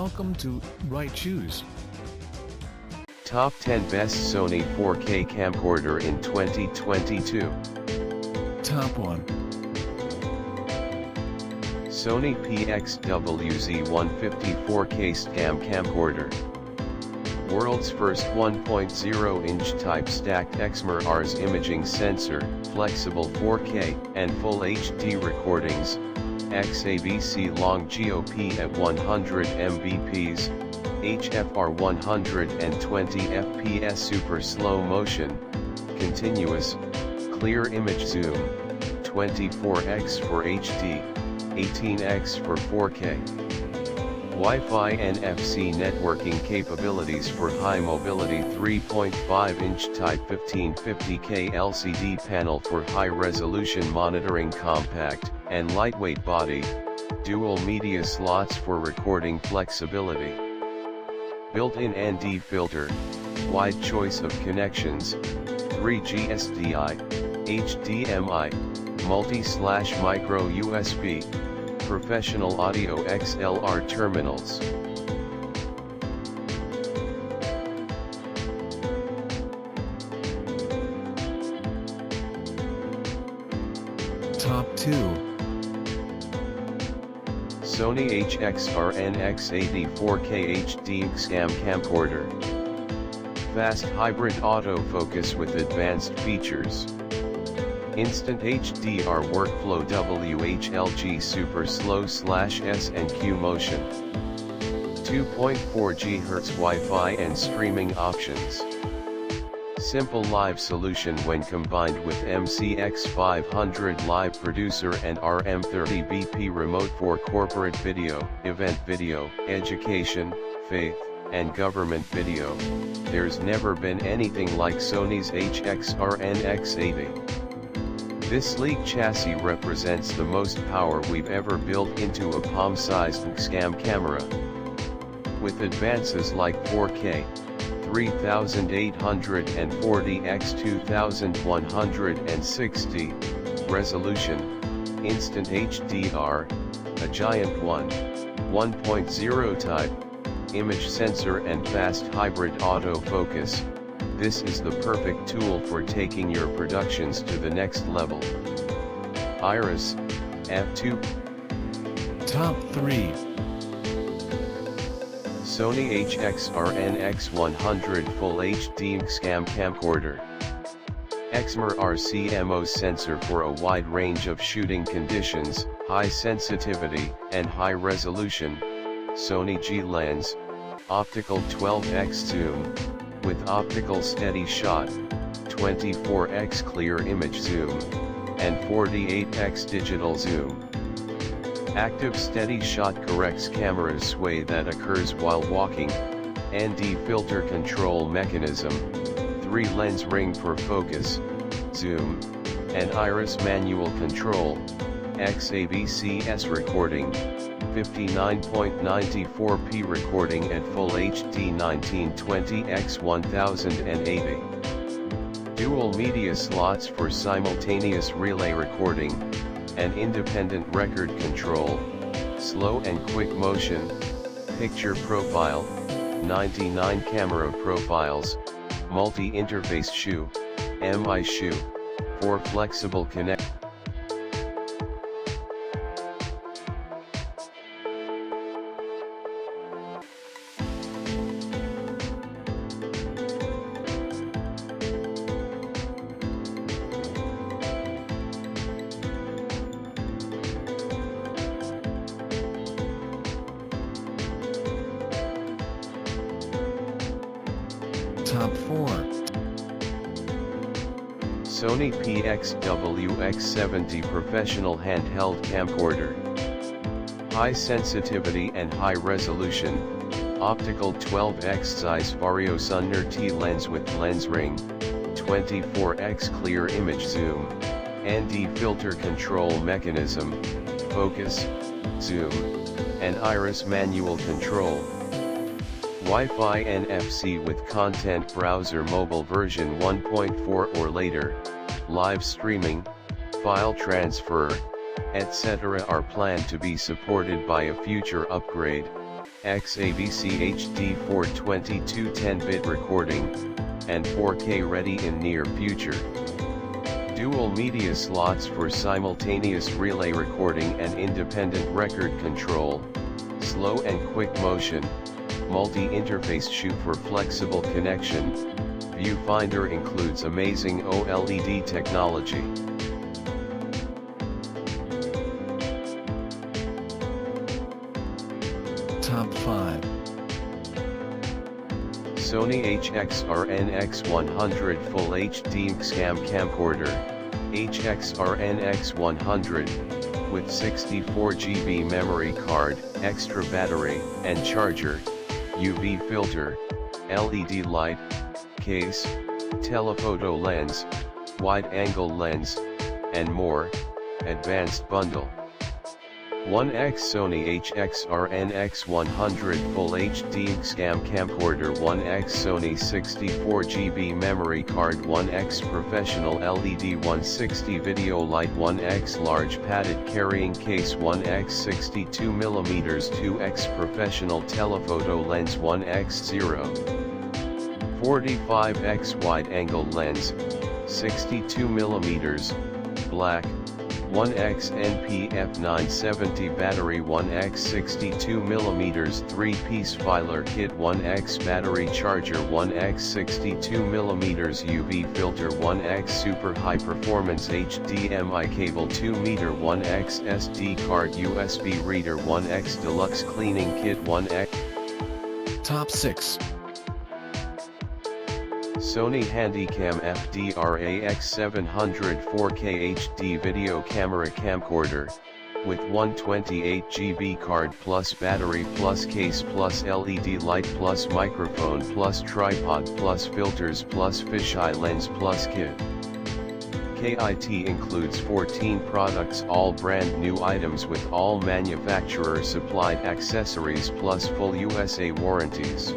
Welcome to Right Choose. Top 10 Best Sony 4K Camcorder in 2022. Top 1. Sony PXWZ-150 4K XDCAM Camcorder. World's first 1.0-inch type stacked XMR-Rs imaging sensor, flexible 4K and Full HD recordings, XAVC long GOP at 100 Mbps, HFR 120 fps super slow motion, continuous, clear image zoom, 24x for HD, 18x for 4K. Wi-Fi NFC networking capabilities for high mobility 3.5-inch type 1550K LCD panel for high resolution monitoring, compact and lightweight body, dual media slots for recording flexibility. Built-in ND filter, wide choice of connections, 3G SDI, HDMI, multi/micro USB, professional audio XLR terminals. Top 2. Sony HXR NX80 4K HD XCAM Camcorder. Fast hybrid autofocus with advanced features. Instant HDR workflow, WHLG super slow/S&Q motion. 2.4 GHz Wi-Fi and streaming options. Simple live solution when combined with MCX500 live producer and RM30BP remote for corporate video, event video, education, faith, and government video. There's never been anything like Sony's HXR NX80. This sleek chassis represents the most power we've ever built into a palm-sized XCAM camera. With advances like 4K, 3840 x 2160 resolution, instant HDR, a giant 1.0 type image sensor and fast hybrid autofocus, this is the perfect tool for taking your productions to the next level. Iris, F2. Top 3. Sony HXR NX100 Full HD XCAM Camcorder. XMR-R CMOS sensor for a wide range of shooting conditions, high sensitivity, and high resolution. Sony G lens, optical 12x zoom, with optical steady shot, 24x clear image zoom, and 48x digital zoom. Active steady shot corrects camera's sway that occurs while walking, ND filter control mechanism, 3 lens ring for focus, zoom, and iris manual control, XAVC recording, 59.94p recording at Full HD 1920x1080. Dual media slots for simultaneous relay recording, and independent record control, slow and quick motion, picture profile, 99 camera profiles, multi-interface shoe, MI shoe, 4 flexible connect. Top 4. Sony PXWX70 Professional Handheld Camcorder. High sensitivity and high resolution, optical 12x size Varios Under T lens with lens ring, 24x clear image zoom, ND filter control mechanism, focus, zoom, and iris manual control. Wi-Fi NFC with content browser mobile version 1.4 or later, live streaming, file transfer, etc. are planned to be supported by a future upgrade. XAVC HD for 22 10-bit recording, and 4K ready in near future. Dual media slots for simultaneous relay recording and independent record control, slow and quick motion, multi-interface shoot for flexible connection. Viewfinder includes amazing OLED technology. Top 5. Sony HXR NX100 Full HD NXCAM Camcorder, HXR NX100, with 64GB memory card, extra battery, and charger, UV filter, LED light, case, telephoto lens, wide-angle lens, and more. Advanced bundle. 1x Sony HXR NX100 Full HD XDCAM Camcorder, 1x Sony 64GB memory card, 1x Professional LED 160 video light, 1x Large padded carrying case, 1x 62mm 2x Professional telephoto lens, 1x 0.45x wide angle lens, 62mm, black, 1x NPF 970 battery, 1x 62mm 3-piece filer kit, 1x battery charger, 1x 62mm UV filter, 1x super high performance HDMI cable, 2-meter, 1x SD card USB reader, 1x deluxe cleaning kit, 1x. Top 6. Sony Handycam FDR-AX700 4K HD video camera camcorder, with 128GB card plus battery plus case plus LED light plus microphone plus tripod plus filters plus fisheye lens plus kit. KIT includes 14 products, all brand new items with all manufacturer supplied accessories plus full USA warranties.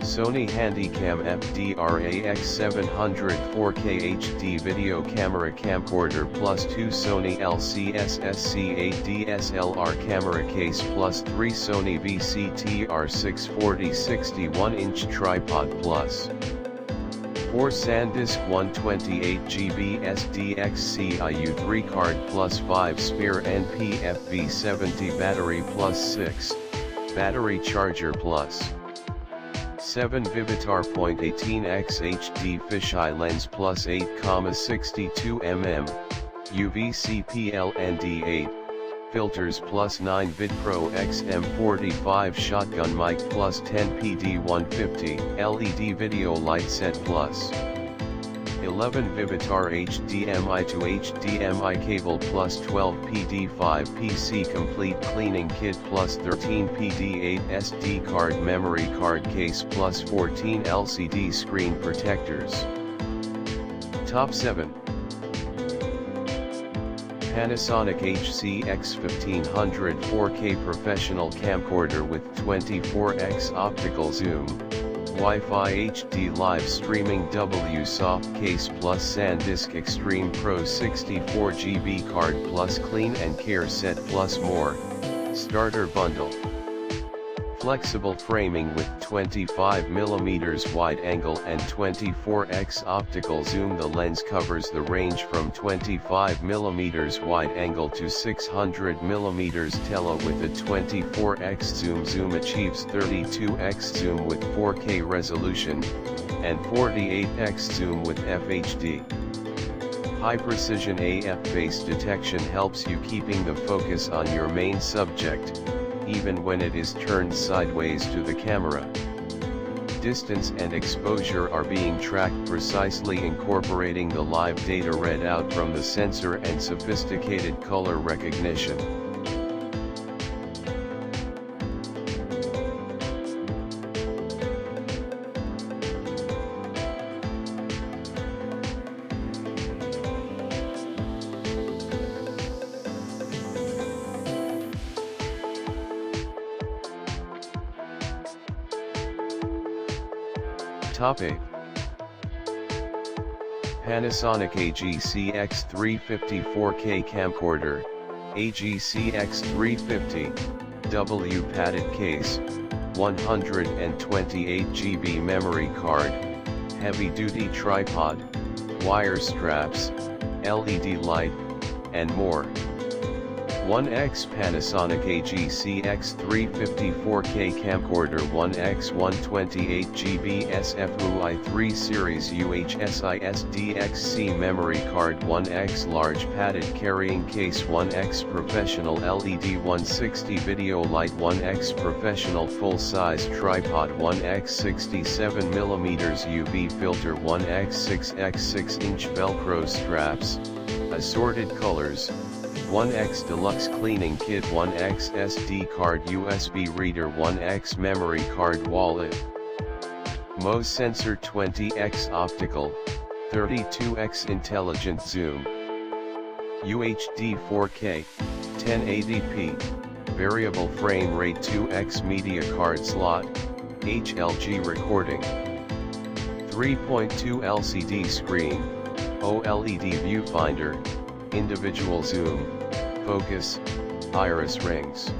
Sony Handycam FDR-AX700 4K HD video camera camcorder plus 2 Sony LCSSC8 DSLR camera case plus 3 Sony VCTR640 61-inch tripod plus 4 SanDisk 128GB SDXCIU3 card plus 5 spare NPF V70 battery plus 6 battery charger plus 7 Vivitar .18x HD fisheye lens plus 8,62mm, UV-CPLND8, filters plus 9 VidPro XM45 shotgun mic plus 10 PD150 LED video light set plus 11 Vivitar HDMI to HDMI cable plus 12 PD5 PC complete cleaning kit plus 13 PD8 SD card memory card case plus 14 LCD screen protectors. Top 7. Panasonic HCX1500 4K professional camcorder with 24x optical zoom, Wi-Fi HD live streaming W soft case plus SanDisk Extreme Pro 64GB card plus clean and care set plus more. Starter bundle. Flexible framing with 25mm wide angle and 24x optical zoom. The lens covers the range from 25mm wide angle to 600mm tele with a 24x zoom. Zoom achieves 32x zoom with 4K resolution, and 48x zoom with FHD. High precision AF face detection helps you keeping the focus on your main subject, even when it is turned sideways to the camera. Distance and exposure are being tracked precisely, incorporating the live data read out from the sensor and sophisticated color recognition. Top 8. Panasonic AGCX350 4K camcorder, AGCX350, W padded case, 128 GB memory card, heavy-duty tripod, wire straps, LED light, and more. 1x Panasonic AGCX354K camcorder, 1x 128GB SFUI 3 series UHSI SDXC memory card, 1x large padded carrying case, 1x professional LED 160 video light, 1x professional full-size tripod, 1x 67mm UV filter, 1x 6x6-inch Velcro straps, assorted colors, 1x deluxe cleaning kit, 1x SD card USB reader, 1x memory card wallet. MOS sensor, 20x optical, 32x intelligent zoom. UHD 4K, 1080p, variable frame rate, 2x media card slot, HLG recording. 3.2 LCD screen, OLED viewfinder, individual zoom, focus, iris rings.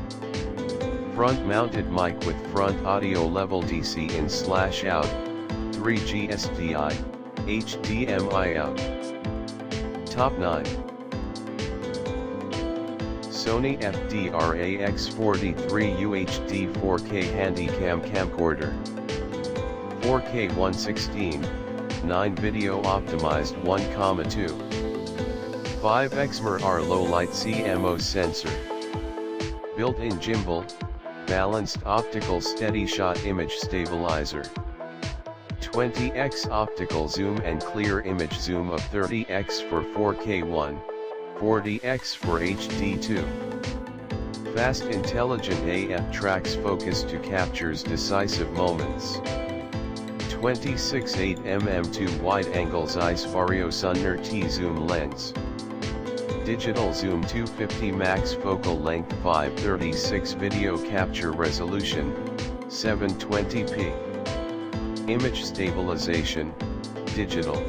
Front mounted mic with front audio level DC in/out, 3G SDI, HDMI out. Top 9. Sony FDR-AX43 UHD 4K Handycam camcorder. 4K 116, 9 video optimized 1,2. 5x MIR low light CMOS sensor. Built-in gimbal, balanced optical steady shot image stabilizer. 20x optical zoom and clear image zoom of 30x for 4K1, 40x for HD2. Fast intelligent AF tracks focus to captures decisive moments. 26.8mm 2 wide-angle Zeiss Vario Sunner T-zoom lens. Digital zoom 250 max focal length, 536 video capture resolution, 720p. Image stabilization, digital.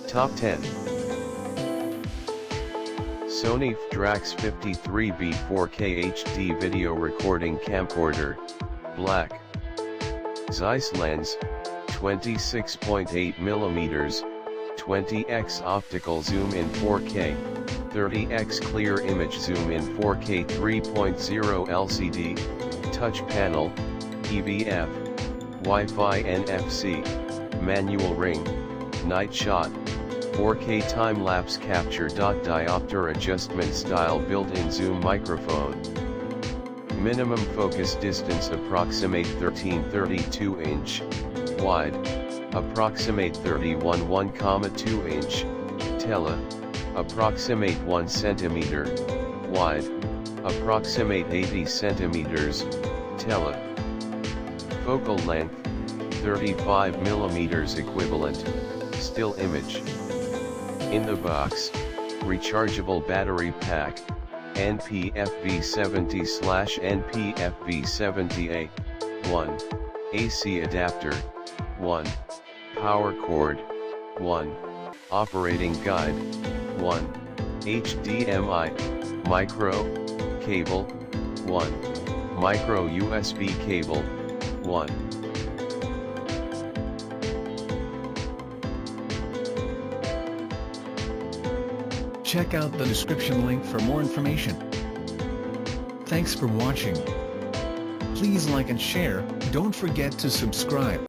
Top 10. Sony FDR-AX 53B 4K HD video recording camcorder, black. Zeiss lens, 26.8mm, 20x optical zoom in 4K, 30x clear image zoom in 4K, 3.0 LCD, touch panel, EVF, Wi-Fi NFC, manual ring, night shot, 4K time-lapse capture. Diopter adjustment style built-in zoom microphone. Minimum focus distance approximate 13.32 inch, wide, approximate 31.1,2 inch, tele, approximate 1 cm, wide, approximate 80 centimeters, tele. Focal length, 35mm equivalent, still image. In the box, rechargeable battery pack, NPFV70/NPFV70A, 1, AC adapter, 1, power cord, 1, operating guide, 1, HDMI, micro, cable, 1, micro USB cable, 1. Check out the description link for more information. Thanks for watching. Please like and share, don't forget to subscribe.